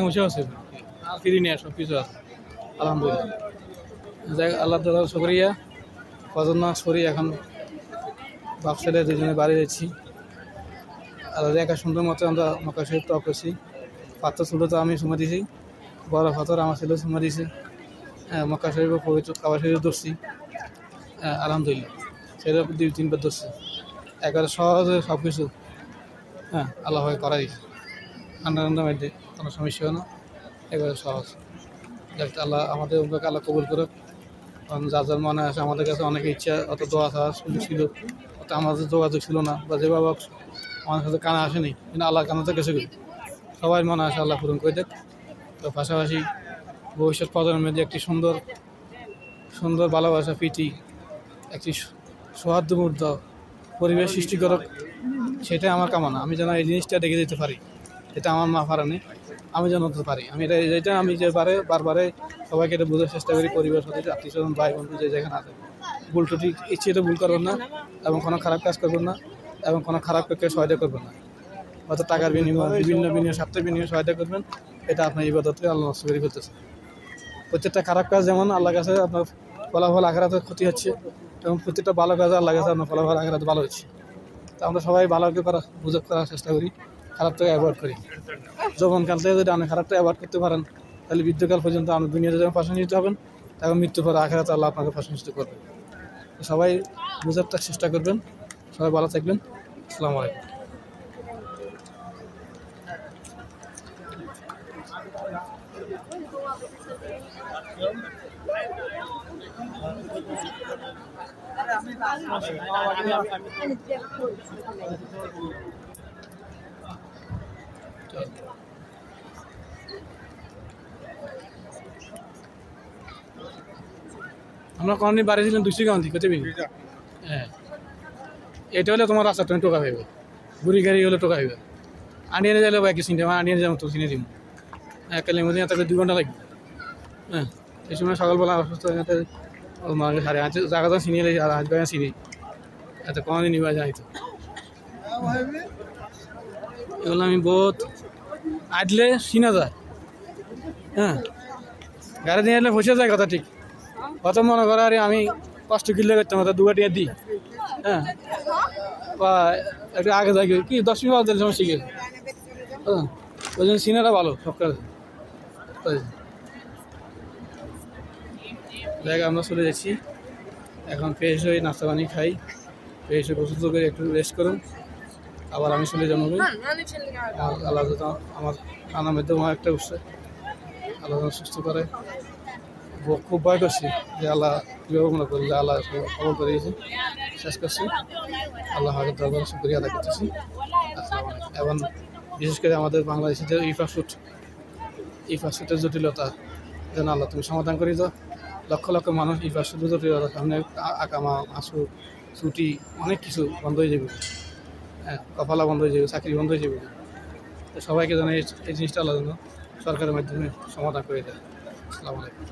বসে আছে ফিরি নিয়ে সব কিছু আছে আলহামদুলিল্লাহ। যাই আল্লাহ তাআলা শুকরিয়া। ফজর নামাজ পড়ি এখন বাপ ছেলে দুজনে বাড়ি যাচ্ছি। আর একা সুন্দর মতো আমরা মক্কা শরীফ টপ করছি। পাথর ছোটো তো আমি সময় দিয়েছি, বড় পাথর আমার ছেলে সময় দিয়েছে। মক্কা শরীফ পবিত্র কাবা শরীফ ধরছি আলহামদুলিল্লাহ। সেটা 2-3 বার ধরছি একবারে সহজে সব কিছু আল্লাহ করাই দিয়েছে। ঠান্ডা মধ্যে কোনো সমস্যা হয় না, একেবারে সহজ। যাতে আল্লাহ আমাদের উমরাকে আল্লাহ কবুল করুক। কারণ যার যার মনে আছে আমাদের কাছে অনেক ইচ্ছা, অত দোয়া থাকার সুযোগ ছিল, অত আমাদের যোগাযোগ ছিল না, বা যে বাবা আমার কাছে কানে আসেনি, কিন্তু আল্লাহ কানাতে গেছে সবাই মনে আছে আল্লাহ পূরণ করে দেখ। তো পাশাপাশি ভবিষ্যৎ প্রজন্মের যে একটি সুন্দর সুন্দর ভালোবাসা প্রীতি, একটি সৌহার্দ্যমূর্ত পরিবেশ সৃষ্টি করুক, সেটাই আমার কামনা। আমি যেন এই জিনিসটা দেখে দিতে পারি, এটা আমার মা পারেনি, আমি যেন হতে পারি। আমি এটা আমি যে বারবারে সবাইকে এটা বোঝার চেষ্টা করি, পরিবার সদস্য আত্মীয় স্বজন ভাই বন্ধু যে যেখানে আছে, ভুল টুটি ইচ্ছে তো ভুল করবেন না, এবং কোনো খারাপ কাজ করবেন না, এবং কোনো খারাপ কাজকে সহায়তা করবেন না। হয়তো টাকার বিনিময় বিভিন্ন স্বার্থের বিনিময়ে সহায়তা করবেন, এটা আপনার ইবাদতকে আল্লাহ নষ্ট করে ফেলতেছে। প্রত্যেকটা খারাপ কাজ যেমন আল্লাহর কাছে আপনার ফলাফল আখিরাতে ক্ষতি হচ্ছে, এবং প্রত্যেকটা ভালো কাজ আল্লাহর কাছে আপনার ফলাফল আখিরাতে ভালো হচ্ছে। তো আমরা সবাই ভালোকে বুঝে করার চেষ্টা করি, খারাপটাকে অ্যাভয়েড করি। যৌবনকাল থেকে যদি আপনি খারাপটা অ্যাভয়েড করতে পারেন, তাহলে বৃদ্ধকাল পর্যন্ত আপনি দুনিয়াতে যখন প্রশংসিত হবেন, তখন মৃত্যুর পর আখিরাতে আল্লাহ আপনাকে প্রশংসিত করবেন। সবাই বুঝার চেষ্টা করবেন। সবাই ভালো থাকবেন। আসসালামু আলাইকুম। আমরা কোনদিন বাড়ি ছিলাম 200 গান্ধী কত বিন। হ্যাঁ, এটা হলে তোমার রাস্তা তুমি টোকা পাইবে, বুড়ি গাড়ি হলে টোকা পাইবে। আনিয়ে যাইলে একই চিনতে আনিয়ে যাবো তো চিনে দিব। হ্যাঁ, কালি মধ্যে তাকে 2 ঘন্টা লাগবে। হ্যাঁ, এই সময় সকালবেলা অসুস্থ হয়ে সাড়ে আজ জায়গাটা চিনিয়ে আর আজ বাই চিনি এত কোনোদিন নিবা যায় তো এগুলো আমি বহুত আটলে চিনা যায়। হ্যাঁ, গাড়ি নিয়ে এলে বসে যায় কথা ঠিক, কত মনে করে আরে আমি কষ্ট কিনলে করতাম, হয়তো 2 টাকা দিই। হ্যাঁ, বা একটু আগে যাই কি 10 মিনিট দিলে সময় শিখে। হ্যাঁ, ওই জন্য সিনেটা ভালো সব কাজে। দেখ আমরা চলে যাচ্ছি এখন, ফ্রেশ হয়ে নাস্তা পানি খাই, ফ্রেশ হয়ে প্রস্তুত করে একটু রেস্ট করুন, আবার আমি চলে যাবো। আল্লাহ আমার আনার মধ্যে একটা উঠছে, আল্লাহ সুস্থ করে। খুব ভয় করছি যে আল্লাহ কীভাবে মনে করি যে আল্লাহ খবর করিয়েছে, শেষ করছি। আল্লাহ হাজার দরবারে শুকরিয়া আদায় করতেছি। এবং বিশেষ করে আমাদের বাংলাদেশের যে এই ফাস্টফুডের জটিলতা যেন আল্লাহ তুমি সমাধান করি। তো লক্ষ লক্ষ মানুষ এই ফাস্টফুডের জটিলতার সামনে আকামা মাসু ছুটি অনেক কিছু বন্ধ হয়ে যাবে। হ্যাঁ, কপালা বন্ধ হয়ে যাবে, চাকরি বন্ধ হয়ে যাবে। তো সবাইকে যেন এই জিনিসটা আল্লাহ যেন সরকারের মাধ্যমে সমাধান করে দেয়। আসসালামু আলাইকুম।